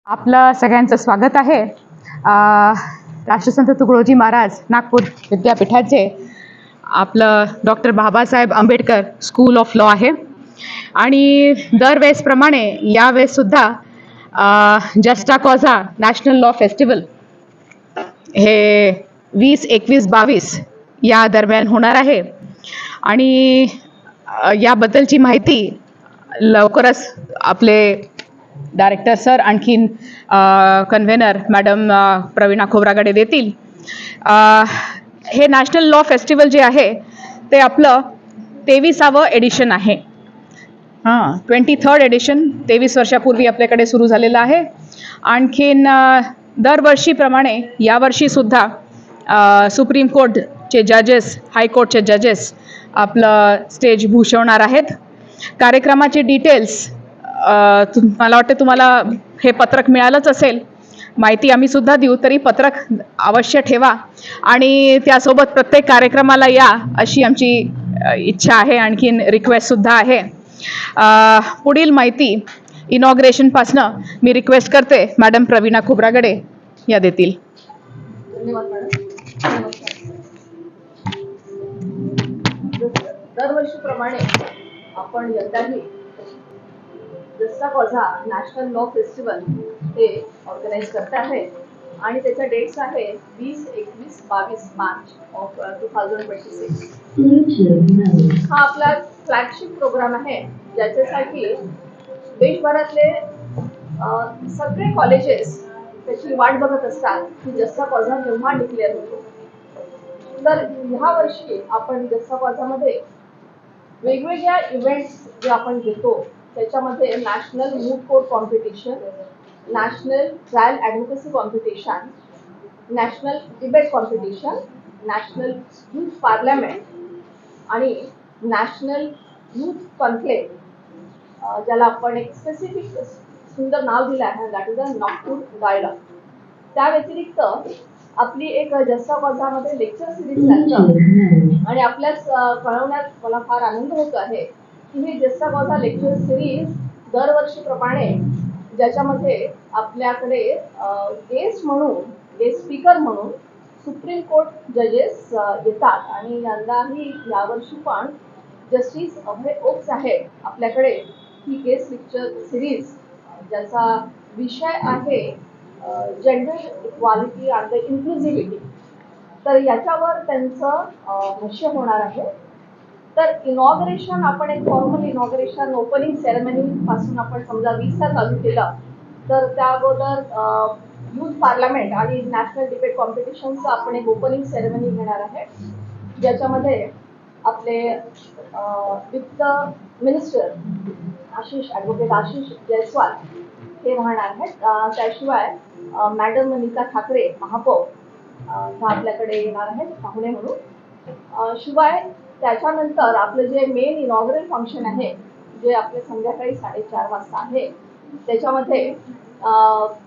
आपलं सगळ्यांचं स्वागत आहे. राष्ट्रसंत तुकडोजी महाराज नागपूर विद्यापीठाचे आपलं doctor Babasaheb Ambedkar school of law आहे आणि दरवेळेसप्रमाणे यावेळेससुद्धा जस्टा कॉझा नॅशनल लॉ फेस्टिवल हे 20, 21, 22 या दरम्यान होणार आहे आणि याबद्दलची माहिती लवकरच आपले डायरेक्टर सर आणखीन कन्व्हेनर मॅडम प्रवीणा खोब्रागडे देतील. हे नॅशनल लॉ फेस्टिवल जे आहे ते आपलं 23वे एडिशन आहे. 23rd एडिशन 23 वर्षापूर्वी आपल्याकडे सुरू झालेलं आहे. आणखीन दरवर्षीप्रमाणे यावर्षीसुद्धा सुप्रीम कोर्टचे जजेस, हायकोर्टचे जजेस आपलं स्टेज भूषवणार आहेत. कार्यक्रमाचे डिटेल्स मला वाटतं तुम्हाला हे पत्रक मिळालंच असेल. माहिती आम्ही सुद्धा देऊ, तरी पत्रक अवश्य ठेवा आणि त्यासोबत प्रत्येक कार्यक्रमाला या अशी आमची इच्छा आहे, आणखीन रिक्वेस्टसुद्धा आहे. पुढील माहिती इनॉग्रेशनपासनं मी रिक्वेस्ट करते मॅडम प्रवीणा खोब्रागडे या देतील. धन्यवाद मॅडम. दरवर्षीप्रमाणे आपण यंदाही जस्टा कॉझा नॅशनल लॉ फेस्टिवल हे ऑर्गनाईज करत आहे आणि त्याच्या डेट्स आहे 20, 21, 22 मार्च ऑफ 2026. हा आपला फ्लॅगशिप प्रोग्राम आहे ज्याच्यासाठी देशभरातले सगळे कॉलेजेस त्याची वाट बघत असतात की जस्टा कॉझा केव्हा डिक्लेअर होतो. तर ह्या वर्षी आपण जस्टा कॉझामध्ये वेगवेगळ्या इव्हेंट्स जे आपण घेतो त्याच्यामध्ये national moot court competition, national trial advocacy competition, national debate competition, national youth parliament आणि नॅशनल यूथ कॉन्क्लेव्ह, ज्याला आपण एक स्पेसिफिक सुंदर नाव दिलं आहे, that is a Nagpur dialogue. त्या व्यतिरिक्त आपली एक जस्टा कॉझामध्ये लेक्चर सिरीज चालतं आणि आपल्याच कळवण्यात मला फार आनंद होत आहे की ही जस्टा कॉझा लेक्चर सिरीज दरवर्षीप्रमाणे ज्याच्यामध्ये आपल्याकडे गेस्ट स्पीकर म्हणून सुप्रीम कोर्ट जजेस येतात आणि यंदाही यावर्षी पण जस्टिस अभय ओक साहेब आपल्याकडे ही गेस्ट लेक्चर सिरीज ज्याचा विषय आहे gender equality and the inclusivity, तर याच्यावर त्यांचं भाष्य होणार आहे. तर इनॉग्रेशन आपण एक फॉर्मल इनॉग्रेशन ओपनिंग सेरेमनी पासून आपण समजा 20ला चालू केलं, तर त्या अगोदर यूथ पार्लमेंट आणि नॅशनल डिबेट कॉम्पिटिशनचं आपण एक ओपनिंग सेरेमनी घेणार आहे ज्याच्यामध्ये आपले वित्त मिनिस्टर ॲडव्होकेट आशिष जयस्वाल हे राहणार आहेत. त्याशिवाय मॅडम नीता ठाकरे महापौर आपल्याकडे येणार आहेत पाहुणे म्हणून. शिवाय त्याच्यानंतर आपलं जे मेन इनॉग्रल फंक्शन आहे जे आपले संध्याकाळी 4:30 वाजता आहे, त्याच्यामध्ये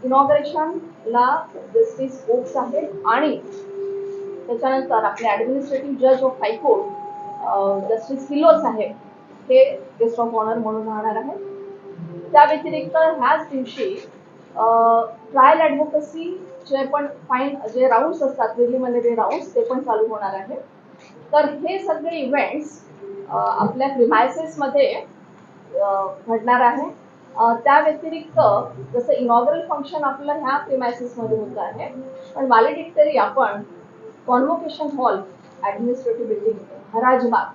इनॉग्रेशनला जस्टिस ओक्स आहे आणि त्याच्यानंतर आपले ॲडमिनिस्ट्रेटिव्ह जज ऑफ हायकोर्ट जस्टिस किलोर साहेब हे गेस्ट ऑफ ऑनर म्हणून राहणार आहेत. त्या व्यतिरिक्त ह्याच दिवशी ट्रायल ॲडव्होकसीचे पण जे राऊंड्स असतात, प्रिलिमिनरी राऊंड्स, ते पण चालू होणार आहे. तर हे सगळे इव्हेंट्स आपल्या प्रिमायसेसमध्ये घडणार आहे. त्या व्यतिरिक्त जसं इनॉग्रल फंक्शन आपलं ह्या प्रिमायसेसमध्ये होत आहे, पण व्हॅलिडिक्टरी आपण कॉन्व्होकेशन हॉल ॲडमिनिस्ट्रेटिव्ह बिल्डिंग हराजबाग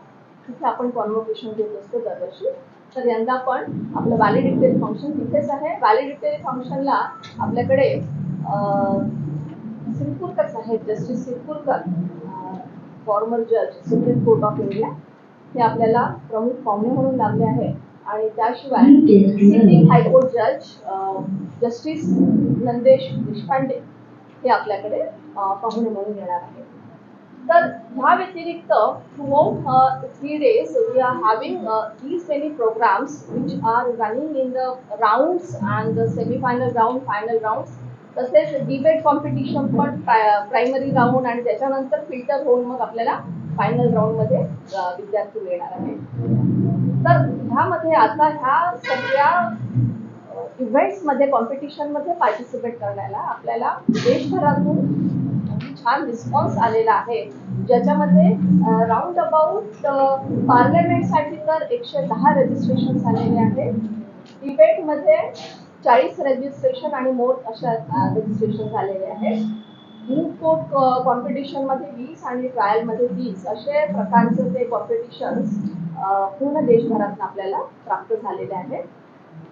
तिथे आपण कॉन्व्होकेशन घेत असतो दरवर्षी. तर यंदा पण आपलं व्हॅलिडिक्टरी फंक्शन तिथेच आहे. व्हॅलिडिक्टरी फंक्शनला आपल्याकडे सिरपुरकर साहेब, जस्टिस सिरपुरकर, फॉर्मर जज सुप्रीम कोर्ट ऑफ इंडिया, हे आपल्याला प्रमुख पाहुणे म्हणून लागले आहे. आणि त्याशिवाय सिटिंग हायकोर्ट जज जस्टिस नंदेश देशपांडे हे आपल्याकडे पाहुणे म्हणून येणार आहे. तर ह्या व्यतिरिक्त throughout 3 days we are having these many programs which are running in the rounds and the semi-final round, final rounds. तसेच डिबेट कॉम्पिटिशन पण प्रायमरी राऊंड आणि त्याच्यानंतर फिल्टर होऊन मग आपल्याला फायनल राऊंडमध्ये विद्यार्थी मिळणार आहे. तर ह्यामध्ये आता ह्या सगळ्या इव्हेंट्समध्ये कॉम्पिटिशनमध्ये पार्टिसिपेट करण्याला आपल्याला देशभरातून छान रिस्पॉन्स आलेला आहे, ज्याच्यामध्ये राऊंड अबाउट पार्लमेंटसाठी तर 110 रजिस्ट्रेशन आलेले आहेत, डिबेटमध्ये 40 रजिस्ट्रेशन आणि मोर अशा रजिस्ट्रेशन झालेले आहेत. मूव कोर्ट कॉम्पिटिशनमध्ये 20 आणि ट्रायलमध्ये 30 असे प्रकारचे ते कॉम्पिटिशन्स पूर्ण देशभरातून आपल्याला प्राप्त झालेले आहेत.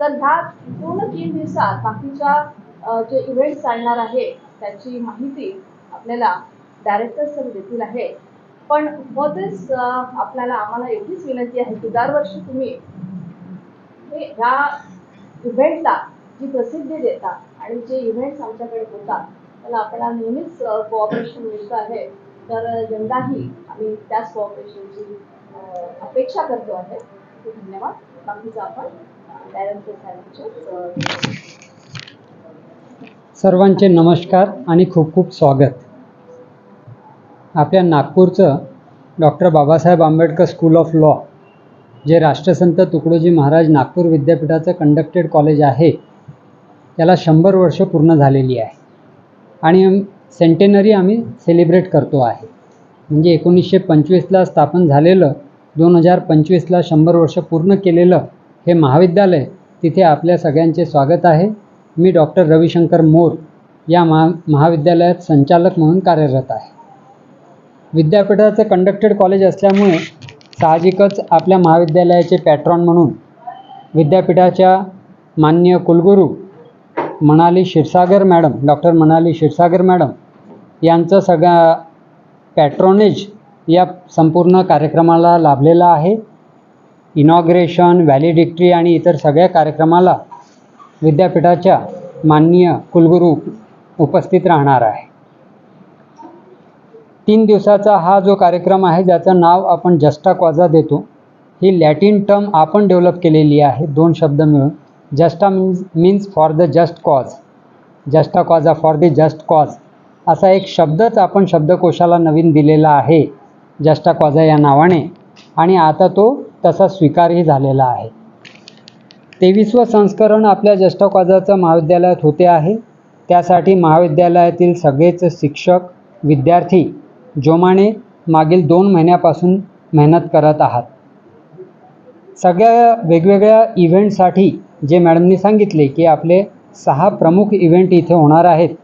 तर ह्या पूर्ण 3 दिवसात बाकीच्या जे इव्हेंट चालणार आहे त्याची माहिती आपल्याला डायरेक्टर सर देतील आहे. पण फॉर दिस आम्हाला एवढीच विनंती आहे की दरवर्षी तुम्ही ह्या इव्हेंटला जी प्रसिद्धी देता आणि जे इव्हेंट्स आमच्याकडे होतात त्याला आपल्याला नेहमीच कोऑपरेशन मिळतं आहे. तर यंदाही आम्ही त्याच कोऑपरेशनची अपेक्षा करतो आहे. धन्यवाद. बाकीचं आपण डायरेक्टर साहेबांचे सर्वांचे नमस्कार आणि खूप खूप स्वागत. आपल्या नागपूरचं doctor Babasaheb Ambedkar school of law, जे राष्ट्रसंत तुकडोजी महाराज नागपूर विद्यापीठाचं कंडक्टेड कॉलेज आहे, त्याला 100 वर्ष पूर्ण झालेली आहे आणि सेंटेनरी आम्ही सेलिब्रेट करतो आहे. म्हणजे 1925ला स्थापन झालेलं, 2025ला 100 वर्ष पूर्ण केलेलं हे महाविद्यालय, तिथे आपल्या सगळ्यांचे स्वागत आहे. मी डॉक्टर रविशंकर मोर या महाविद्यालयात संचालक म्हणून कार्यरत आहे. विद्यापीठाचं कंडक्टेड कॉलेज असल्यामुळे साहजिकच आपल्या महाविद्यालयाचे पॅट्रॉन म्हणून विद्यापीठाच्या माननीय कुलगुरू Manali Kshirsagar madam, doctor Manali Kshirsagar madam यांचं सगळं पॅट्रॉनेज या संपूर्ण कार्यक्रमाला लाभलेलं आहे. इनॉग्रेशन, व्हॅलिडिक्टरी आणि इतर सगळ्या कार्यक्रमाला विद्यापीठाच्या माननीय कुलगुरू उपस्थित राहणार आहे. 3 दिवसाचा हा जो कार्यक्रम आहे, ज्याचं नाव आपण जस्टा कॉजा देतो, ही लॅटिन टर्म आपण डेव्हलप केलेली आहे 2 शब्द मिळून. Juxta means for the just cause, juxta कॉजा for the just cause असा एक शब्दच आपण शब्दकोशाला नवीन दिलेला आहे जस्टा कॉजा या नावाने, आणि आता तो तसा स्वीकारही झालेला आहे. 23वं संस्करण आपल्या जस्टा कॉजाचं महाविद्यालयात होते आहे. त्यासाठी महाविद्यालयातील सगळेच शिक्षक, विद्यार्थी जोमाने मागील 2 महिन्यापासून मेहनत करत आहात. सगळ्या वेगवेगळ्या इव्हेंटसाठी जे मॅडमनी सांगितले की आपले 6 प्रमुख इव्हेंट इथे होणार आहेत,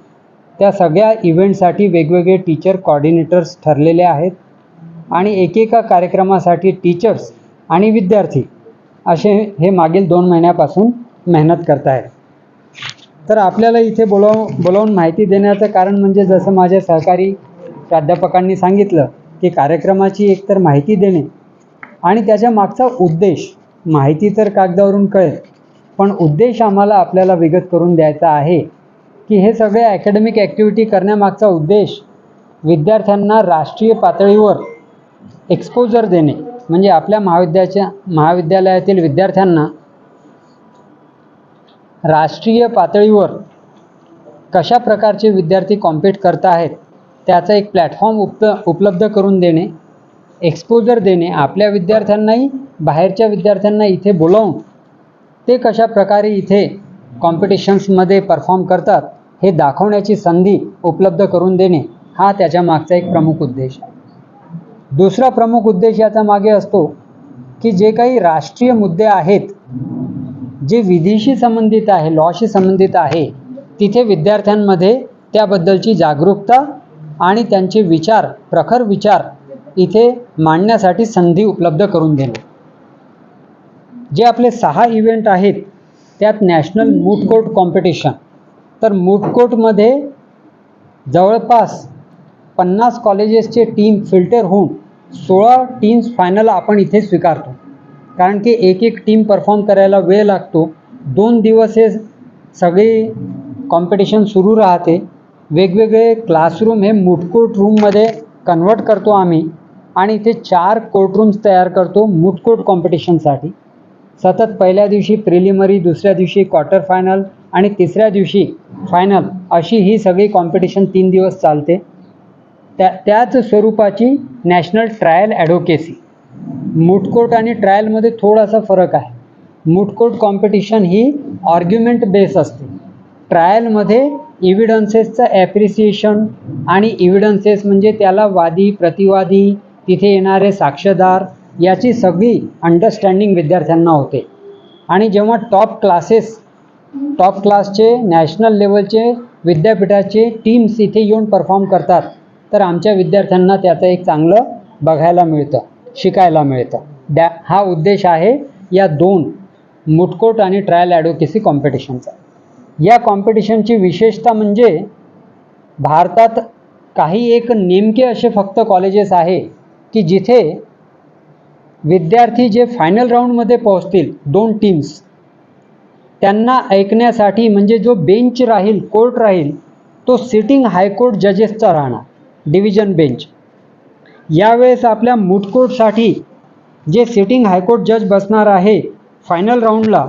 त्या सगळ्या इव्हेंटसाठी वेगवेगळे टीचर कोऑर्डिनेटर्स ठरलेले आहेत आणि एकेका कार्यक्रमासाठी टीचर्स आणि विद्यार्थी असे हे मागील 2 महिन्यापासून मेहनत करत आहेत. तर आपल्याला इथे बोलावून माहिती देण्याचं कारण म्हणजे जसं माझ्या सहकारी प्राध्यापकांनी सांगितलं की कार्यक्रमाची एकतर माहिती देणे आणि त्याच्या मागचा उद्देश. माहिती तर कागदावरून कळेल, पण उद्देश आम्हाला आपल्याला विगत करून द्यायचा आहे की हे सगळे ॲकॅडमिक ॲक्टिव्हिटी करण्यामागचा उद्देश विद्यार्थ्यांना राष्ट्रीय पातळीवर एक्सपोजर देणे, म्हणजे आपल्या महाविद्यालयातील विद्यार्थ्यांना राष्ट्रीय पातळीवर कशा प्रकारचे विद्यार्थी कॉम्पीट करत आहेत त्याचा एक प्लॅटफॉर्म उपलब्ध करून देणे, एक्सपोजर देणे, आपल्या विद्यार्थ्यांनाही बाहेरच्या विद्यार्थ्यांना इथे बोलावून ते कशा प्रकारे इथे कॉम्पिटिशन्समध्ये परफॉर्म करतात हे दाखवण्याची संधी उपलब्ध करून देणे, हा त्याच्या मागचा एक प्रमुख उद्देश आहे. दुसरा प्रमुख उद्देश याचा मागे असतो की जे काही राष्ट्रीय मुद्दे आहेत, जे विधीशी संबंधित आहे, लॉशी संबंधित आहे, तिथे विद्यार्थ्यांमध्ये त्याबद्दलची जागरूकता आणि त्यांचे विचार, प्रखर विचार इथे मांडण्यासाठी संधी उपलब्ध करून देणे. जे आपले 6 इव्हेंट आहेत त्यात नॅशनल मूट कोर्ट कॉम्पिटिशन, तर मूट कोर्टमध्ये जवळपास 50 कॉलेजेसचे टीम फिल्टर होऊन 16 टीम्स फायनल आपण इथे स्वीकारतो. कारण की एक टीम परफॉर्म करायला वेळ लागतो. 2 दिवस हे सगळे कॉम्पिटिशन सुरू राहते. वेगवेगळे क्लासरूम हे मूट कोर्ट रूममध्ये कन्वर्ट करतो आम्ही आणि इथे 4 कोर्टरूम्स तयार करतो मूट कोर्ट कॉम्पिटिशनसाठी. सतत पहिल्या दिवशी प्रिलिमरी, दुसऱ्या दिवशी क्वार्टर फायनल आणि तिसऱ्या दिवशी फायनल, अशी ही सगळी कॉम्पिटिशन 3 दिवस चालते. त्याच स्वरूपाची नॅशनल ट्रायल ॲडव्होकेसी. मूट कोर्ट आणि ट्रायलमध्ये थोडासा फरक आहे. मूट कोर्ट कॉम्पिटिशन ही आर्ग्युमेंट बेस असते. ट्रायलमध्ये इव्हिडन्सेसचं ॲप्रिसिएशन आणि इव्हिडन्सेस म्हणजे त्याला वादी प्रतिवादी तिथे येणारे साक्षीदार याची सगळी अंडरस्टँडिंग विद्यार्थ्यांना होते. आणि जेव्हा टॉप क्लासचे नॅशनल लेवलचे विद्यापीठाचे टीम्स इथे येऊन परफॉर्म करतात तर आमच्या विद्यार्थ्यांना त्याचं एक चांगलं बघायला मिळतं, शिकायला मिळतं. हा उद्देश आहे या दोन मूट कोर्ट आणि ट्रायल ॲडव्होकेसी कॉम्पिटिशनचा. या कॉम्पिटिशनची विशेषता म्हणजे भारतात काही एक नेमके असे फक्त कॉलेजेस आहे की जिथे विद्यार्थी जे फायनल राऊंडमध्ये पोहोचतील, दोन टीम्स, त्यांना ऐकण्यासाठी म्हणजे जो बेंच राहील, कोर्ट राहील, तो सिटिंग हायकोर्ट जजेसचा राहणार, डिव्हिजन बेंच. यावेळेस आपल्या मूट कोर्टसाठी जे सिटिंग हायकोर्ट जज बसणार आहे फायनल राऊंडला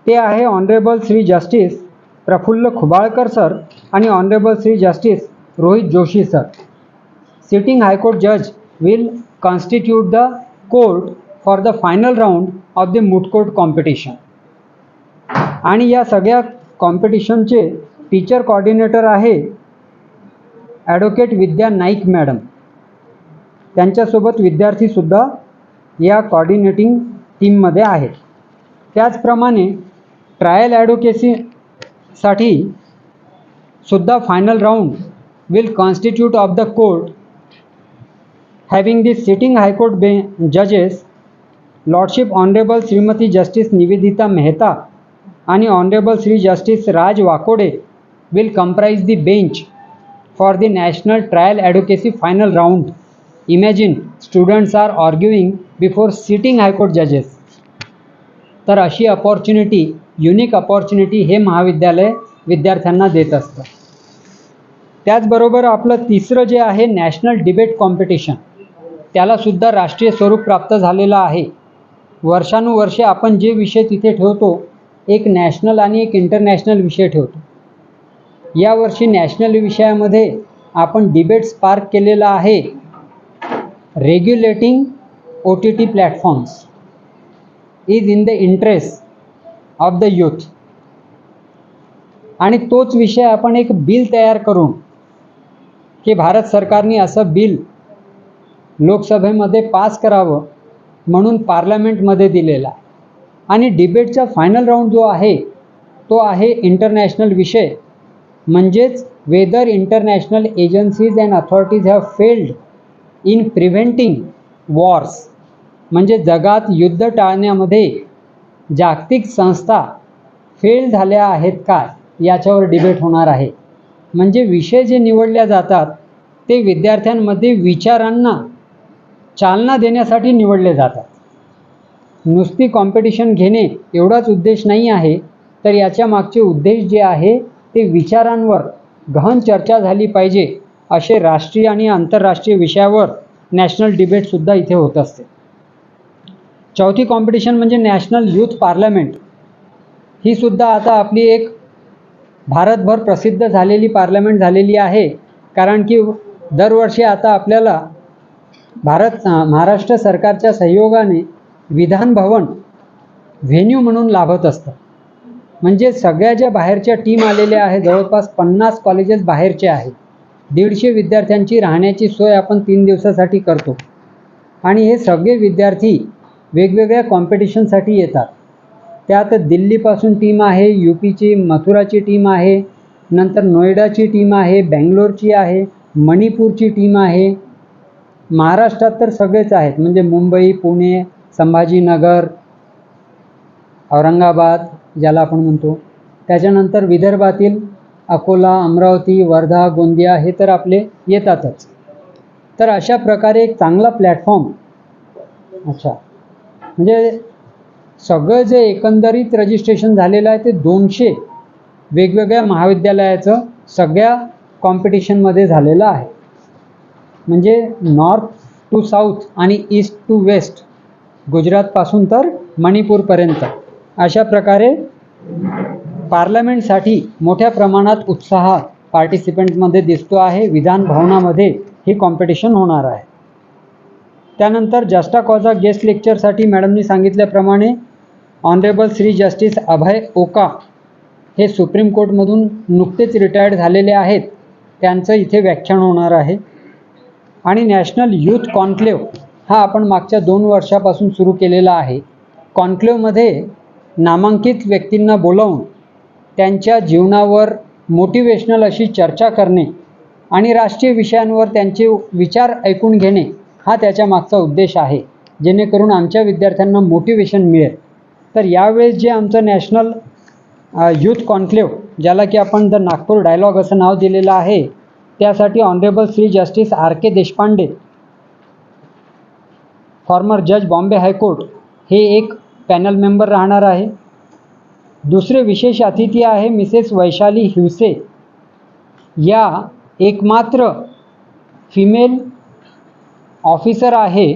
ते आहे honourable Shri justice Prafulla Khubalkar sir आणि honourable Shri justice Rohit Joshi sir. Sitting high court जज will constitute the court for the final round of the moot court competition. आणि या सगळ्या कॉम्पिटिशनचे टीचर कोऑर्डिनेटर आहे ॲडव्होकेट विद्या नाईक मॅडम. त्यांच्यासोबत विद्यार्थीसुद्धा या कोऑर्डिनेटिंग टीममध्ये आहेत. त्याचप्रमाणे ट्रायल ॲडव्होकेसीसाठी सुद्धा final round will constitute of the court having the sitting high court जजेस lordship honourable Shrimati justice Nivedita Mehta आणि honourable Shri justice Raj Wakode will comprise the bench for the national trial advocacy final round. Imagine students are arguing before sitting high court जजेस. तर अशी opportunity, unique opportunity हे महाविद्यालय विद्यार्थ्यांना देत असतं. त्याचबरोबर आपलं तिसरं जे आहे नॅशनल डिबेट कॉम्पिटिशन, त्यालासुद्धा राष्ट्रीय स्वरूप प्राप्त झालेलं आहे. वर्षानुवर्षे आपण जे विषय तिथे ठेवतो, एक नॅशनल आणि एक इंटरनॅशनल विषय ठेवतो. यावर्षी नॅशनल विषयामध्ये आपण डिबेट स्पार्क केलेला आहे regulating OTT platforms is in the interest of the youth. आणि तोच विषय आपण एक बिल तयार करून की भारत सरकारने असं बिल लोकसभेमध्ये पास करावं म्हणून पार्लमेंटमध्ये दिलेला. आणि डिबेटचा फायनल राऊंड जो आहे तो आहे इंटरनॅशनल विषय, म्हणजेच whether international agencies and authorities have failed in preventing wars. म्हणजे जगात युद्ध टाळण्यामध्ये जागतिक संस्था फेल झाल्या आहेत का याच्यावर डिबेट होणार आहे. म्हणजे विषय जे निवडल्या जातात ते विद्यार्थ्यांमध्ये विचारांना चालना देण्यासाठी निवडले जातात. नुसती कॉम्पिटिशन घेणे एवढाच उद्देश नाही आहे, तर याच्या मागचे उद्देश जे आहे ते विचारांवर गहन चर्चा झाली पाहिजे असे राष्ट्रीय आणि आंतरराष्ट्रीय विषयावर नॅशनल डिबेटसुद्धा इथे होत असते. चौथी कॉम्पिटिशन म्हणजे नॅशनल यूथ पार्लमेंट. ही सुद्धा आता आपली एक भारतभर प्रसिद्ध झालेली पार्लमेंट झालेली आहे. कारण की दरवर्षी आता आपल्याला महाराष्ट्र सरकारच्या सहयोगाने विधान भवन व्हेन्यू म्हणून लाभत असतं. म्हणजे सगळ्या ज्या बाहेरच्या टीम आलेल्या आहेत, जवळपास 50 कॉलेजेस बाहेरचे आहेत, 150 विद्यार्थ्यांची राहण्याची सोय आपण 3 दिवसासाठी करतो. आणि हे सगळे विद्यार्थी वेगवेगळ्या कॉम्पिटिशनसाठी येतात. त्यात दिल्लीपासून टीम आहे, UPची मथुराची टीम आहे, नंतर नोएडाची टीम आहे, बेंगलोरची आहे, मणिपूरची टीम आहे. महाराष्ट्रात तर सगळेच आहेत, म्हणजे मुंबई, पुणे, संभाजीनगर, औरंगाबाद ज्याला आपण म्हणतो. त्याच्यानंतर विदर्भातील अकोला, अमरावती, वर्धा, गोंदिया हे तर आपले येतातच. तर अशा प्रकारे एक चांगला प्लॅटफॉर्म, म्हणजे सगळं जे एकंदरीत रजिस्ट्रेशन झालेलं आहे ते 200 वेगवेगळ्या महाविद्यालयाचं सगळ्या कॉम्पिटिशनमध्ये झालेलं आहे. म्हणजे नॉर्थ टू साऊथ आणि ईस्ट टू वेस्ट, गुजरातपासून तर मणिपूरपर्यंत अशा प्रकारे पार्लमेंटसाठी मोठ्या प्रमाणात उत्साह पार्टिसिपंटमध्ये दिसतो आहे. विधान भवनामध्ये ही कॉम्पिटिशन होणार आहे. त्यानंतर जस्टा कॉजा गेस्ट लेक्चरसाठी मॅडमनी सांगितल्याप्रमाणे ऑनरेबल श्री जस्टिस अभय ओका हे सुप्रीम कोर्टमधून नुकतेच रिटायर्ड झालेले आहेत, त्यांचं इथे व्याख्यान होणार आहे. आणि नॅशनल यूथ कॉन्क्लेव्ह हा आपण मागच्या 2 वर्षापासून सुरू केलेला आहे. कॉन्क्लेव्हमध्ये नामांकित व्यक्तींना बोलावून त्यांच्या जीवनावर मोटिवेशनल अशी चर्चा करणे आणि राष्ट्रीय विषयांवर त्यांचे विचार ऐकून घेणे हा त्याच्या मागचा उद्देश आहे, जेणेकरून आमच्या विद्यार्थ्यांना मोटिवेशन मिळेल. तर यावेळेस जे आमचं नॅशनल यूथ कॉन्क्लेव्ह, ज्याला की आपण द नागपूर डायलॉग असं नाव दिलेलं आहे, त्यासाठी ऑनरेबल श्री जस्टिस आर के देशपांडे, फॉर्मर जज बॉम्बे हायकोर्ट, हे एक पॅनल मेंबर राहणार आहे. दुसरे विशेष अतिथी आहे मिसेस वैशाली हिवसे, या एकमात्र फिमेल ऑफिसर आहे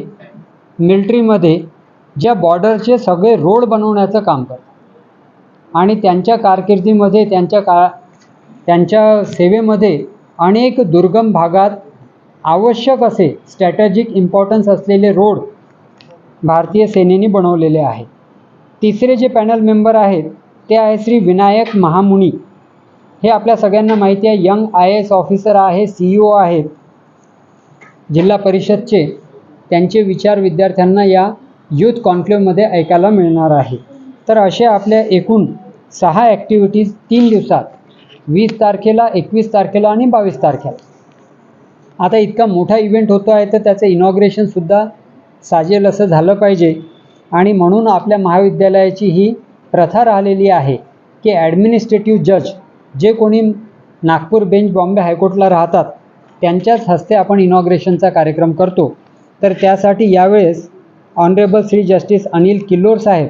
मिलिटरीमध्ये, ज्या बॉर्डरचे सगळे रोड बनवण्याचं काम करतात. आणि त्यांच्या कारकिर्दीमध्ये त्यांच्या सेवेमध्ये अनेक दुर्गम भागात आवश्यक असे स्ट्रॅटेजिक इम्पॉर्टन्स असलेले रोड भारतीय सेनेने बनवलेले आहेत. तिसरे जे पॅनल मेंबर आहेत ते आहे श्री विनायक महामुनी. हे आपल्या सगळ्यांना माहिती आहे, यंग IAS ऑफिसर आहे, CEO आहेत जिल्हा परिषदचे. त्यांचे विचार विद्यार्थ्यांना या यूथ कॉन्क्लेव्हमध्ये ऐकायला मिळणार आहे. तर अशा आपल्या एकूण 6 ॲक्टिव्हिटीज 3 दिवसात, 20 तारखेला, 21 तारखेला आणि 22 तारखेला. आता इतका मोठा इव्हेंट होतो आहे तर त्याचं इनॉग्रेशनसुद्धा साजेल असं झालं पाहिजे. आणि म्हणून आपल्या महाविद्यालयाची ही प्रथा राहिलेली आहे की ॲडमिनिस्ट्रेटिव्ह जज जे कोणी नागपूर बेंच बॉम्बे हायकोर्टला राहतात त्यांच्याच हस्ते आपण इनॉग्रेशनचा कार्यक्रम करतो. तर त्यासाठी यावेळेस ऑनरेबल श्री जस्टिस अनिल किल्लोर साहेब,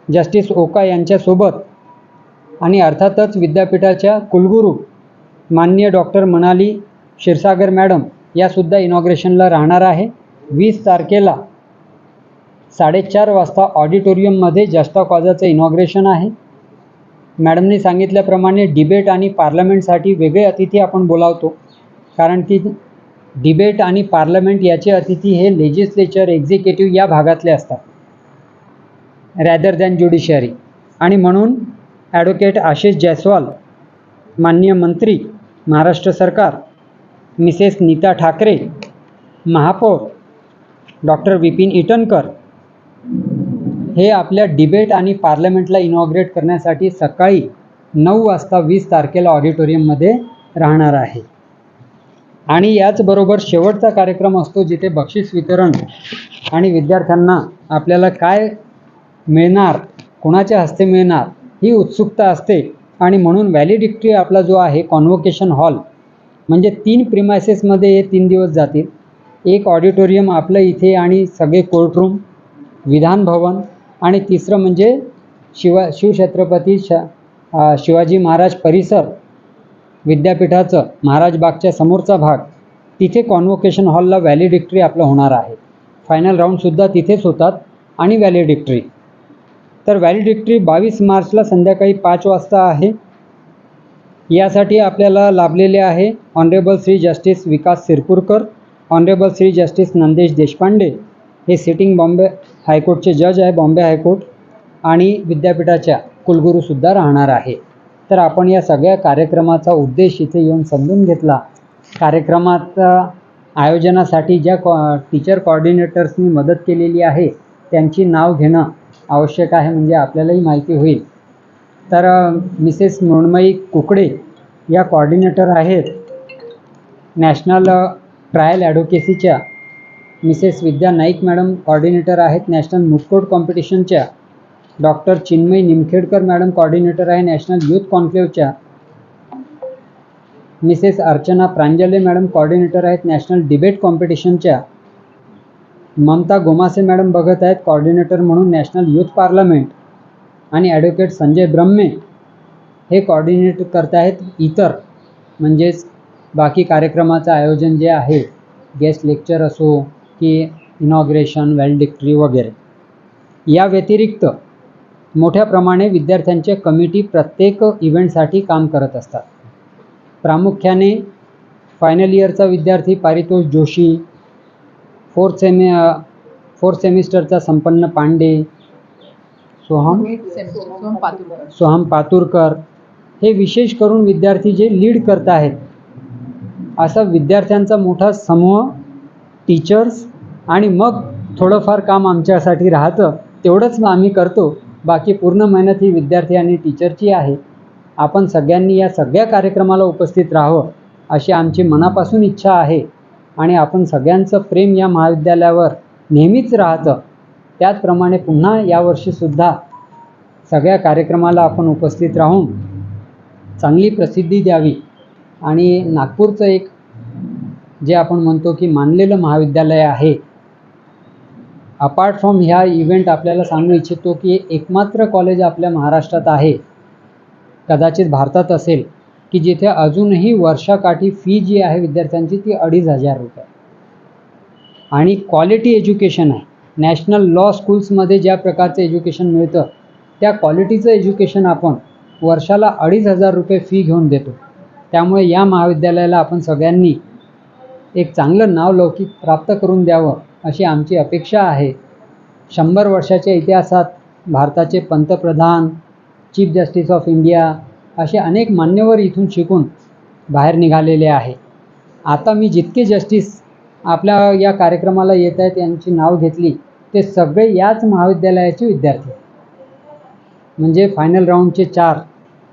जस्टिस ओका यांच्यासोबत आणि अर्थातच विद्यापीठाच्या कुलगुरू माननीय डॉक्टर मनाली क्षीरसागर मॅडम यासुद्धा इनॉग्रेशनला राहणार आहे. 20 तारखेला 4:30 वाजता ऑडिटोरियममध्ये जस्टा कॉजाचं इनॉग्रेशन आहे. मॅडमनी सांगितल्याप्रमाणे डिबेट आणि पार्लमेंटसाठी वेगळे अतिथी आपण बोलावतो, कारण की डिबेट आणि पार्लमेंट याचे अतिथी हे लेजिस्लेचर, एक्झिक्युटिव्ह या भागातले असतात रॅदर दॅन ज्युडिशियरी. आणि म्हणून ॲडव्होकेट आशिष जयस्वाल, माननीय मंत्री महाराष्ट्र सरकार, मिसेस नीता ठाकरे, महापौर डॉक्टर विपिन इटनकर हे आपल्या डिबेट आणि पार्लमेंटला इनॉग्रेट करण्यासाठी सकाळी 9 वाजता 20 तारखेला ऑडिटोरियममध्ये राहणार आहे. आणि याचबरोबर शेवटचा कार्यक्रम असतो जिथे बक्षीस वितरण आणि विद्यार्थ्यांना आपल्याला काय मिळणार, कोणाच्या हस्ते मिळणार ही उत्सुकता असते. आणि म्हणून व्हॅलिडिक्टरी आपला जो आहे कॉन्व्होकेशन हॉल, म्हणजे 3 प्रिमायसेसमध्ये हे 3 दिवस जातील. एक ऑडिटोरियम आपलं इथे आणि सगळे कोर्टरूम, विधान भवन, आणि तिसरं म्हणजे शिवछत्रपती शिवाजी महाराज परिसर विद्यापीठाचं महाराज बागच्या समोरचा भाग, तिथे कॉन्व्होकेशन हॉलला व्हॅलिडिक्टरी आपलं होणार आहे. फायनल राऊंडसुद्धा तिथेच होतात आणि व्हॅलिडिक्टरी. तर व्हॅलिडिक्टरी 22 मार्चला संध्याकाळी 5 वाजता आहे. यासाठी आपल्याला लाभलेले आहे ऑनरेबल श्री जस्टिस विकास सिरपूरकर, ऑनरेबल श्री जस्टिस नंदेश देशपांडे, हे सिटिंग बॉम्बे हायकोर्टचे जज आहे बॉम्बे हायकोर्ट, आणि विद्यापीठाच्या कुलगुरूसुद्धा राहणार आहे. तर आपण या सगळ्या कार्यक्रमाचा उद्देश इथे येऊन समजून घेतला. कार्यक्रमात आयोजनासाठी ज्या टीचर कॉर्डिनेटर्सनी मदत केलेली आहे त्यांची नाव घेणं आवश्यक आहे, म्हणजे आपल्यालाही माहिती होईल. तर मिसेस मृण्मयी कुकडे या कॉर्डिनेटर आहेत. नॅशनल ट्रायल ॲडव्होकेसीच्या Mrs Vidya Naik madam coordinator आहेत नॅशनल मूट कॉम्पिटिशनच्या. Doctor Chinmayi Nimkhedkar madam coordinator आहे नॅशनल यूथ कॉन्क्लेव्हच्या. Mrs Archana Pranjale madam coordinator आहेत नॅशनल डिबेट कॉम्पिटिशनच्या. ममता गोमासे मॅडम बघत आहेत कॉर्डिनेटर म्हणून नॅशनल यूथ पार्लमेंट. आणि ॲडव्होकेट संजय ब्रह्मे हे कॉर्डिनेट करत आहेत इतर, म्हणजेच बाकी कार्यक्रमाचं आयोजन जे आहे, गेस्ट लेक्चर असो की इनॉग्रेशन, व्हॅलिडिक्टरी वगैरे. या व्यतिरिक्त मोठ्या प्रमाणे विद्यार्थ्यांच्या कमिटी प्रत्येक इव्हेंटसाठी काम करत असतात. प्रामुख्याने फायनल इयरचा विद्यार्थी पारितोष जोशी, फोर्थ सेमिस्टरचा संपन्न पांडे, सोहम सोहम पातुरकर. सोहम पातुरकर हे विशेष करून विद्यार्थी जे लीड करत आहेत, असा विद्यार्थ्यांचा मोठा समूह, टीचर्स आणि मग थोडंफार काम आमच्यासाठी राहतं, तेवढंच आम्ही करतो. बाकी पूर्ण मेहनत ही विद्यार्थी आणि टीचरची आहे. आपण सगळ्यांनी या सगळ्या कार्यक्रमाला उपस्थित राहावं अशी आमची मनापासून इच्छा आहे आणि आपण सगळ्यांचं प्रेम या महाविद्यालयावर नेहमीच राहतं. त्याचप्रमाणे पुन्हा यावर्षीसुद्धा सगळ्या कार्यक्रमाला आपण उपस्थित राहून चांगली प्रसिद्धी द्यावी आणि नागपूरचं एक जे आपण म्हणतो की मानलेलं महाविद्यालय आहे. अपार्ट फ्रॉम ह्या इव्हेंट आपल्याला सांगू इच्छितो की एकमात्र कॉलेज आपल्या महाराष्ट्रात आहे, कदाचित भारतात असेल, की जिथे अजूनही वर्षाकाठी फी जी आहे विद्यार्थ्यांची ती 2,500 रुपये आणि क्वालिटी एज्युकेशन आहे. नॅशनल लॉ स्कूल्समध्ये ज्या प्रकारचं एज्युकेशन मिळतं त्या क्वालिटीचं एज्युकेशन आपण वर्षाला 2,500 रुपये फी घेऊन देतो. त्यामुळे या महाविद्यालयाला आपण सगळ्यांनी एक चांगलं नाव लौकिक प्राप्त करून द्यावं अशी आमची अपेक्षा आहे. 100 वर्षाच्या इतिहासात भारताचे पंतप्रधान, चीफ जस्टिस ऑफ इंडिया असे अनेक मान्यवर इथून शिकून बाहेर निघालेले आहे. आता मी जितके जस्टिस आपल्या या कार्यक्रमाला येत आहेत यांची नाव घेतली ते सगळे याच महाविद्यालयाचे विद्यार्थी, म्हणजे फायनल राऊंडचे 4,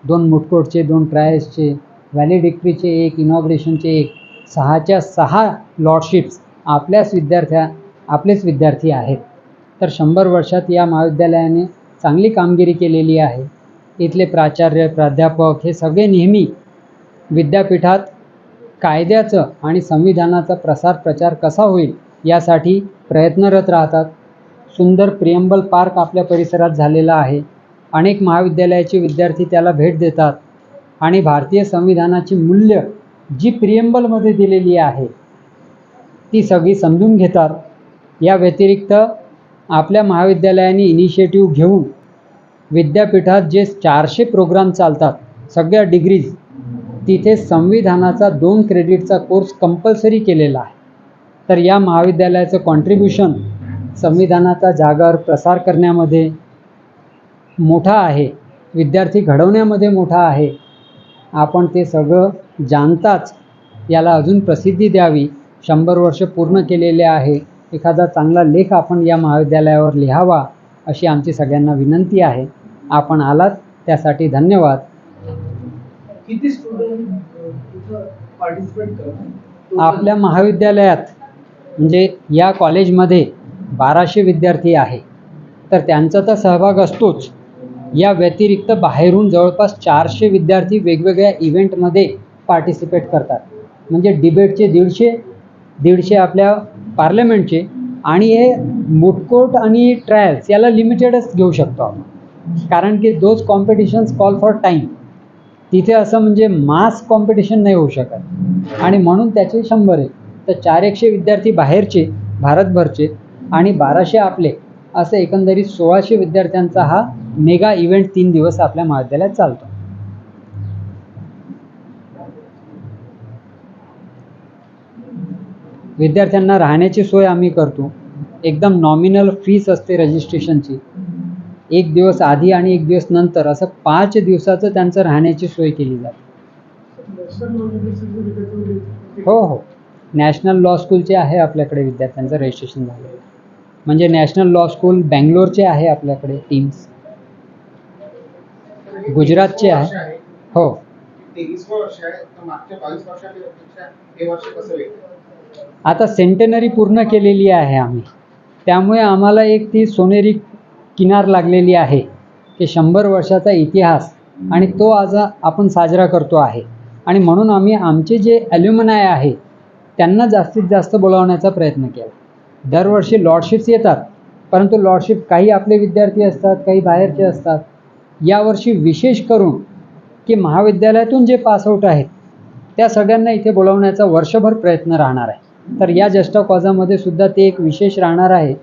2 मुटकोटचे, 2 ट्रायल्सचे, व्हॅलिडिक्टरीचे 1, इनॉग्रेशनचे 1, 6च्या 6 लॉर्डशिप्स आपलेच विद्यार्थी आहेत. तर 100 वर्षात या महाविद्यालयाने चांगली कामगिरी केलेली आहे. इथले प्राचार्य, प्राध्यापक हे सगळे नेहमी विद्यापीठात कायद्याचं आणि संविधानाचा प्रचार कसा होईल यासाठी प्रयत्नरत राहतात. सुंदर प्रियम्बल पार्क आपल्या परिसरात झालेला आहे. अनेक महाविद्यालयाचे विद्यार्थी त्याला भेट देतात आणि भारतीय संविधानाची मूल्य जी प्रियम्बलमध्ये दिलेली आहे ती सगळी समजून घेतात. या व्यतिरिक्त आपल्या महाविद्यालयाने इनिशिएटिव्ह घेऊन विद्यापीठात जे 400 प्रोग्राम चालतात, सगळ्या डिग्रीज, तिथे संविधानाचा 2 क्रेडिटचा कोर्स कंपल्सरी केलेला आहे. तर या महाविद्यालयाचं कॉन्ट्रिब्युशन संविधानाचा जागर प्रसार करण्यामध्ये मोठा आहे, विद्यार्थी घडवण्यामध्ये मोठा आहे. आपण ते सगळं जाणताच याला अजून प्रसिद्धी द्यावी. 100 वर्ष पूर्ण केलेले आहे, एखादा चांगला लेख आपण या महाविद्यालयावर लिहावा अशी आमची सगळ्यांना विनंती आहे. आपण आलात त्यासाठी धन्यवाद. किती स्टुडंट पार्टिसिपेट करतात आपल्या महाविद्यालयात म्हणजे या कॉलेजमध्ये 1200 विद्यार्थी आहे, तर त्यांचा तर सहभाग असतोच. या व्यतिरिक्त बाहेरून जवळपास 400 विद्यार्थी वेगवेगळ्या इव्हेंटमध्ये पार्टिसिपेट करतात. म्हणजे डिबेटचे 150 आपल्या पार्लमेंटचे आणि हे मुटकोट आणि ट्रायल्स याला लिमिटेडच घेऊ शकतो आपण, कारण की those competitions call for time. तिथे असं म्हणजे मास कॉम्पिटिशन नाही होऊ शकत आणि म्हणून त्याचे 100 आहे. तर 400 विद्यार्थी बाहेरचे भारतभरचे आणि 1200 आपले, असं एकंदरीत 1600 विद्यार्थ्यांचा हा मेगा इव्हेंट 3 दिवस आपल्या महाविद्यालयात चालतो. विद्यार्थ्यांना राहण्याची सोय आम्ही करतो. एकदम नॉमिनल फीस असते रजिस्ट्रेशनची. 1 दिवस आधी आणि 1 दिवस नंतर असं 5 दिवसाचं त्यांचं राहण्याची सोय केली जाते. हो हो, नॅशनल लॉ स्कूलचे आहे आपल्याकडे विद्यार्थ्यांचं रजिस्ट्रेशन झालेलं. म्हणजे नॅशनल लॉ स्कूल बँगलोरचे आहे आपल्याकडे टीम्स, गुजरातचे आहे. हो, 23 वर्ष आहे, तर मागच्या 22 वर्षापेक्षा हे वर्ष कसं वेगळं? आता सेंटेनरी पूर्ण केलेली आहे आम्ही, त्यामुळे आम्हाला एक ती सोनेरी किनार लागलेली आहे की 100 वर्षाचा इतिहास आणि तो आज आपण साजरा करतो आहे. आणि म्हणून आम्ही आमचे जे ॲल्युमनाय आहे त्यांना जास्तीत जास्त बोलावण्याचा प्रयत्न केला. दरवर्षी लॉर्डशिप्स येतात, परंतु लॉर्डशिप काही आपले विद्यार्थी असतात, काही बाहेरचे असतात. यावर्षी विशेष करून की महाविद्यालयातून जे पासआउट आहेत त्या सगळ्यांना इथे बोलावण्याचा वर्षभर प्रयत्न राहणार आहे. तर या जस्ट कॉजामध्ये सुद्धा ते एक विशेष राहणार आहे.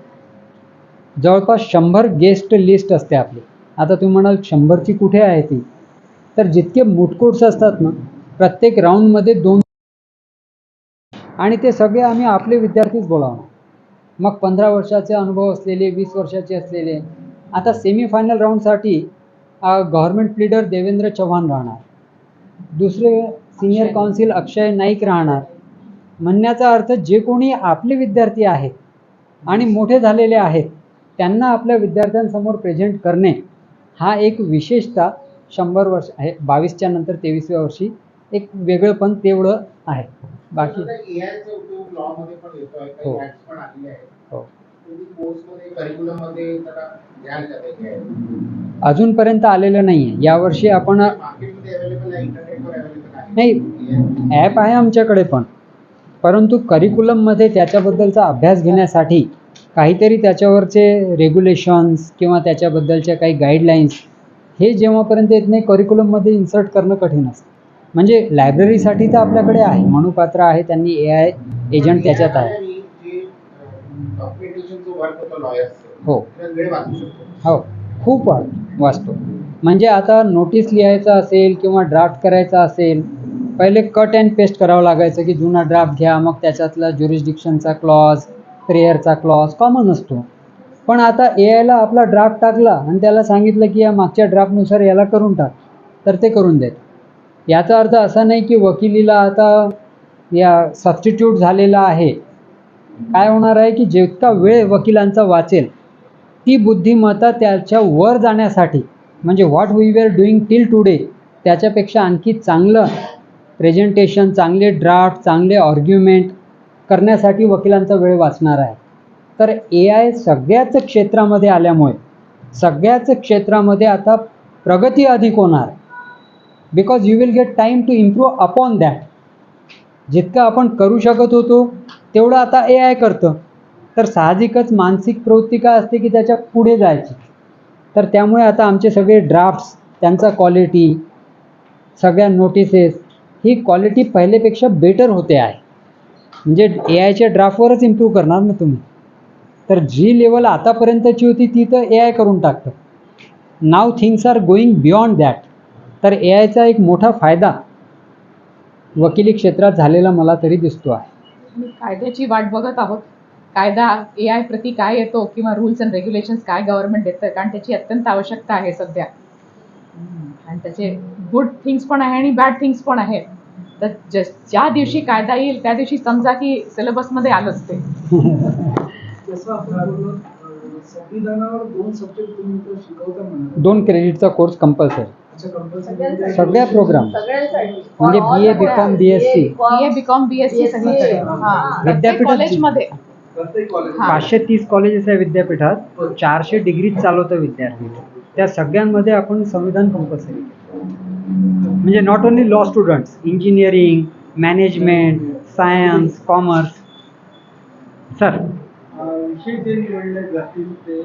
जवळपास 100 गेस्ट लिस्ट असते आपली. आता तुम्ही म्हणाल 100ची कुठे आहे ती, तर जितके मुटकोट्स असतात ना प्रत्येक राऊंडमध्ये 2 आणि ते सगळे आम्ही आपले विद्यार्थीच बोलावणार. मग 15 वर्षाचे अनुभव असलेले, 20 वर्षाचे असलेले आता सेमीफायनल राऊंडसाठी गव्हर्नमेंट प्लीडर देवेंद्र चव्हाण राहणार, दुसरे सिनियर काउन्सिल अक्षय नाईक राहणार. म्हणण्याचा अर्थ जे कोणी आपले विद्यार्थी आहेत आणि मोठे झालेले आहेत त्यांना आपल्या विद्यार्थ्यांसमोर प्रेझेंट करणे हा एक विशेषतः 100 वर्ष आहे, 22च्या नंतर 23व्या वर्षी एक वेगळंपण तेवढं आहे. बाकी एआयचा उपयोग लॉ मध्ये पण येतोय, काही हो. ऍक्ट्स पण आलेले आहेत. हो. तुम्ही कोर्समध्ये करिक्युलम मध्ये त्याला ध्यान द्यायचं आहे. अजूनपर्यंत आलेलं नाही आहे. यावर्षी आपण मार्केटमध्ये अवेलेबल आहे, इंटरनेटवर अवेलेबल आहे. नाही, ॲप आहे आमच्याकडे पण, परंतु करिक्युलममध्ये त्याच्याबद्दलचा अभ्यास घेण्यासाठी काहीतरी त्याच्यावरचे रेग्युलेशन्स किंवा त्याच्याबद्दलच्या काही गाईडलाईन्स हे जेव्हापर्यंत येत नाही करिक्युलममध्ये इन्सर्ट करणं कठीण असतं. म्हणजे लायब्ररीसाठी तर आपल्याकडे आहे, मनूपात्र आहे, त्यांनी AI एजंट त्याच्यात आहे. डॉक्युमेंटेशन जो वर्क होतो लॉयर्सचं, हो त्याला वेळ वाचू शकतो. हो, खूप वाचतो. म्हणजे आता नोटीस लिहायचा असेल किंवा ड्राफ्ट करायचा असेल, पहिले कट अँड पेस्ट करावं लागायचं की जुना ड्राफ्ट घ्या, मग त्याच्यातला ज्युरिस्डिक्शनचा क्लॉज, प्रेयरचा क्लॉज कॉमन असतो. पण आता AIला आपला ड्राफ्ट टाकला आणि त्याला सांगितलं की या मागच्या ड्राफ्टनुसार याला करून टाक, तर ते करून देत. याचा अर्थ असा नाही की वकिलीला आता या सबस्टिट्यूट झालेला आहे. काय होणार आहे की जितका वेळ वकिलांचा वाचेल ती बुद्धिमत्ता त्याच्या वर जाण्यासाठी, म्हणजे what we were doing till today, त्याच्यापेक्षा आणखी चांगलं प्रेझेंटेशन, चांगले ड्राफ्ट, चांगले आर्ग्युमेंट करण्यासाठी वकिलांचा वेळ वाचणार आहे. तर AI सगळ्याच क्षेत्रामध्ये आल्यामुळे सगळ्याच क्षेत्रामध्ये आता प्रगती अधिक होणार, because you will get time to improve upon that. जितकं आपण करू शकत होतो तेवढं आता AI करतं. तर साहजिकच मानसिक प्रवृत्ती काय असते की त्याच्या पुढे जायची. तर त्यामुळे आता आमचे सगळे ड्राफ्ट्स, त्यांचा क्वालिटी, सगळ्या नोटिसेस ही क्वालिटी पहिलेपेक्षा बेटर होते आहे. म्हणजे AIच्या ड्राफ्टवरच इम्प्रूव्ह करणार ना तुम्ही. तर जी लेवल आतापर्यंतची होती ती तर AI करून टाकतं. Now things are going beyond that. तर AIचा एक मोठा फायदा वकिली क्षेत्रात झालेला मला तरी दिसतो आहे. मी कायद्याची वाट बघत आहोत. कायदा AI प्रती काय येतो किंवा रूल्स अँड रेग्युलेशन्स काय गव्हर्नमेंट देतं, कारण त्याची अत्यंत आवश्यकता आहे सध्या. आणि त्याचे गुड थिंग्स पण आहे आणि बॅड थिंग्स पण आहे. तर ज्या दिवशी कायदा येईल त्या दिवशी समजा की सिलेबसमध्ये आलंच ते. जसं आपण बोललो, संविधानावर 2 सब्जेक्ट तुम्ही इथं शिकवता म्हणा. 2 क्रेडिटचा कोर्स कंपल्सरी अच्छा, कंपल्सरी सगळ्या प्रोग्राम, सगळ्यांसाठी म्हणजे BA BCom BSc BA BCom BSc सगळीकडे. विद्यापीठात कॉलेजमध्ये प्रत्येक कॉलेज. हा. 530 कॉलेजेस आहे विद्यापीठात, 400 डिग्रीज चालवतं विद्यापीठ. त्या सगळ्यांमध्ये आपण संविधान कंपल्सरी, म्हणजे not only law students, engineering, management, science, commerce. Sir विषय जे निवडले जातील ते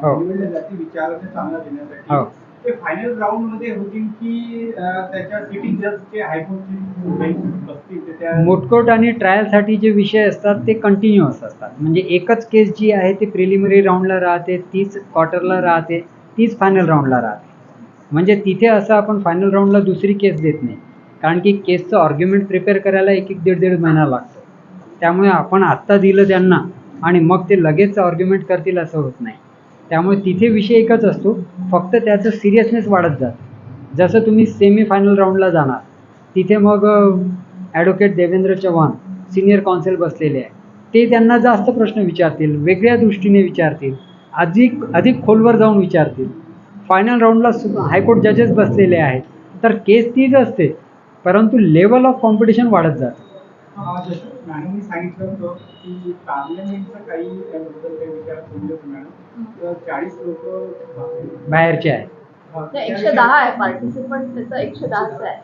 हो. निवडले जातील विचाराने चांगला देण्यासाठी. हो. ते फायनल राऊंड मध्ये होतील की त्याच्या सिटिंग जजचे हायकोर्टची बेंच बसतील ते त्या मोटकोर्ट आणि ट्रायलसाठी जे विषय असतात ते कंटिन्युअस असतात. म्हणजे एकच केस जी आहे ती प्रिलिमिनरी राऊंडला राहते, तीच क्वार्टरला राहते, तीच फायनल राऊंडला राहते. म्हणजे तिथे असं आपण फायनल राऊंडला दुसरी केस देत नाही, कारण की केसचं आर्ग्युमेंट प्रिपेअर करायला 1-1.5 महिना लागतो. त्यामुळे आपण आत्ता दिलं त्यांना आणि मग ते लगेच आर्ग्युमेंट करतील असं होत नाही. त्यामुळे तिथे विषय एकच असतो, फक्त त्याचं सिरियसनेस वाढत जातं. जसं तुम्ही सेमीफायनल राऊंडला जाणार तिथे मग advocate Devendra Chavan senior council बसलेले आहे, ते त्यांना जास्त प्रश्न विचारतील, वेगळ्या दृष्टीने विचारतील, अधिक खोलवर जाऊन विचारतील. फायनल राऊंडला हायकोर्ट जजेस बसलेले आहेत, तर केस तीच असते, परंतु लेवल ऑफ कॉम्पिटिशन वाढत जातं. जसं मॅडमनी सांगितलं होतं की पार्लमेंटचा काही त्याबद्दल काही विचार केले होते मॅडम, तर 40 लोक बाहेरचे आहेत. 110 आहे पार्टिसिपंट, त्याचं 110 आहे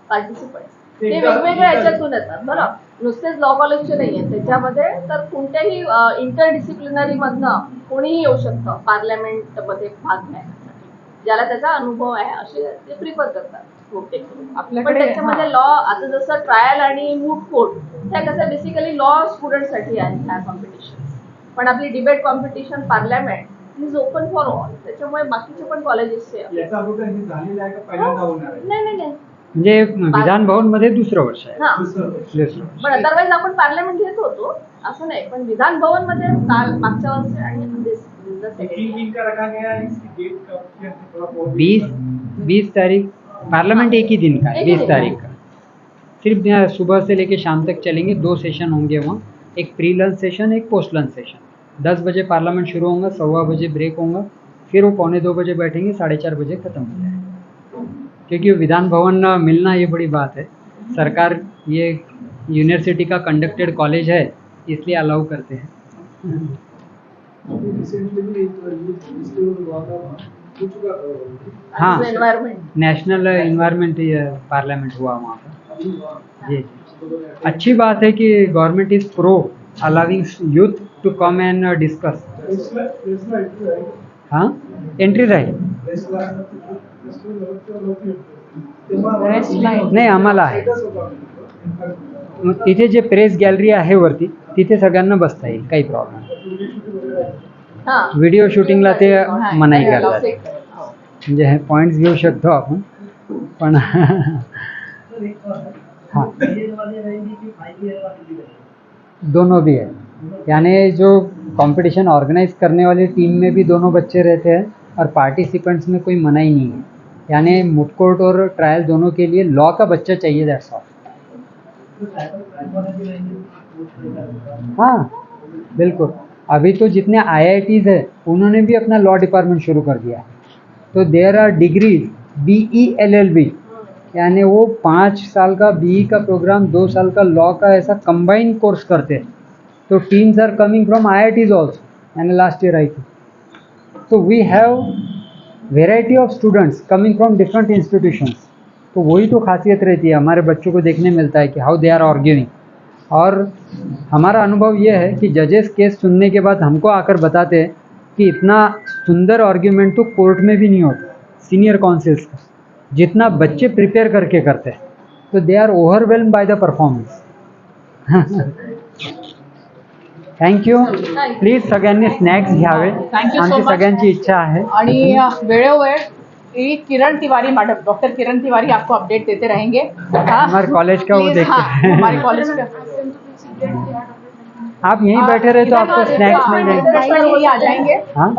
पार्टिसिपंट. ते वेगवेगळ्या याच्यातून येतात बरं, नुसतेच लॉ कॉलेजचे नाही आहेत त्याच्यामध्ये. तर कोणत्याही इंटरडिसिप्लिनरी मधनं कोणीही येऊ शकतं पार्लमेंटमध्ये भाग घेण्यासाठी, ज्याला त्याचा अनुभव आहे असे ते प्रिफर करतात बहुतेक. पण आपल्याकडे त्याच्यामध्ये लॉ, आता जसं ट्रायल आणि मूट कोर्ट त्या कसं बेसिकली लॉ स्टुडंटसाठी आहे ह्या कॉम्पिटिशन. पण आपली debate competition parliament is open for all, त्याच्यामुळे बाकीचे पण कॉलेजेसचे. याचा अगोदर हे झालेलं आहे का पहिल्यांदा होणार आहे? नाही म्हणजे विधान भवनमध्ये दुसरं वर्ष आहे. हा. दुसरं दुसरं. पण अदरवाईज आपण पार्लमेंट घेत होतो असं नाही, पण विधान भवन मध्ये काल मागच्या वर्षी आणि द तीन सेकेंड। दिन का रखा गया है, इसकी डेट कब की है? थोड़ा बहुत 20 तारीख पार्लियामेंट एक ही दिन का है, एक ही 20 दिन। तारीख का। सिर्फ यहाँ सुबह से लेके शाम तक चलेंगे, 2 सेशन होंगे वहाँ, एक प्री लंच सेशन, एक पोस्ट लंच सेशन। 10 बजे पार्लियामेंट शुरू होगा, 1:15 बजे ब्रेक होगा, फिर वो 1:45 बजे बैठेंगे, 4:30 बजे खत्म हो जाएगा। क्योंकि विधान भवन मिलना ये बड़ी बात है, सरकार ये यूनिवर्सिटी का कंडक्टेड कॉलेज है इसलिए अलाउ करते हैं। हाँ, एनवायरमेंट। नेशनल इन्वायरमेंट पार्लियामेंट हुआ वहाँ पर। जी जी, अच्छी बात है कि government is pro allowing youth to come and discuss. हाँ, एंट्री राईट नाही आम्हाला आहे, तिथे जे प्रेस गॅलरी आहे वरती तिथे सगळ्यांना बसता येईल, काही प्रॉब्लेम नाही। हा, व्हिडिओ शूटिंगला ते मनाई हा, करतात, हो. म्हणजे हे पॉईंट्स घेऊ शकतो आपण पण हाँ दोनों भी है, यानी जो कंपटीशन ऑर्गेनाइज करने वाली टीम में भी दोनों बच्चे रहते हैं और पार्टिसिपेंट्स में कोई मनाही नहीं है, यानी मूट कोर्ट और ट्रायल दोनों के लिए लॉ का बच्चा चाहिए, दैट्स ऑल। हाँ बिल्कुल, अभी तो जितने IITs है उन्होंने भी अपना लॉ डिपार्टमेंट शुरू कर दिया है, तो there are degree BE LLB, यानी वो 5 साल का BE का प्रोग्राम, 2 साल का लॉ का ऐसा कंबाइन कोर्स करते हैं। तो teams are coming from IITs also, यानी लास्ट ईयर आई थी। तो we have variety of students coming from different institutions, तो वही तो खासियत रहती है, हमारे बच्चों को देखने मिलता है कि हाउ दे आर आर्ग्यूइंग। और हमारा अनुभव ये है कि जजेस केस सुनने के बाद हमको आकर बताते हैं कि इतना सुंदर आर्ग्यूमेंट तो कोर्ट में भी नहीं होता सीनियर काउंसिल्स का, जितना बच्चे प्रिपेयर करके करते हैं। तो they are overwhelm by the performance. Thank you, please सगळ्यांनी स्नॅक्स घ्यावे, Thank you so आमची much. सगळ्यांची इच्छा आहे। आणि वेळोवेळ ही किरण तिवारी मैडम, डॉक्टर किरण तिवारी आपको अपडेट देते रहेंगे। हाँ, हमारे कॉलेज का वो please, देखते हाँ, हैं। हमारे कॉलेज का आप यहीं बैठे रहे तो आपको स्नैक्स मिल जाएंगे। आ जाएंगे। हाँ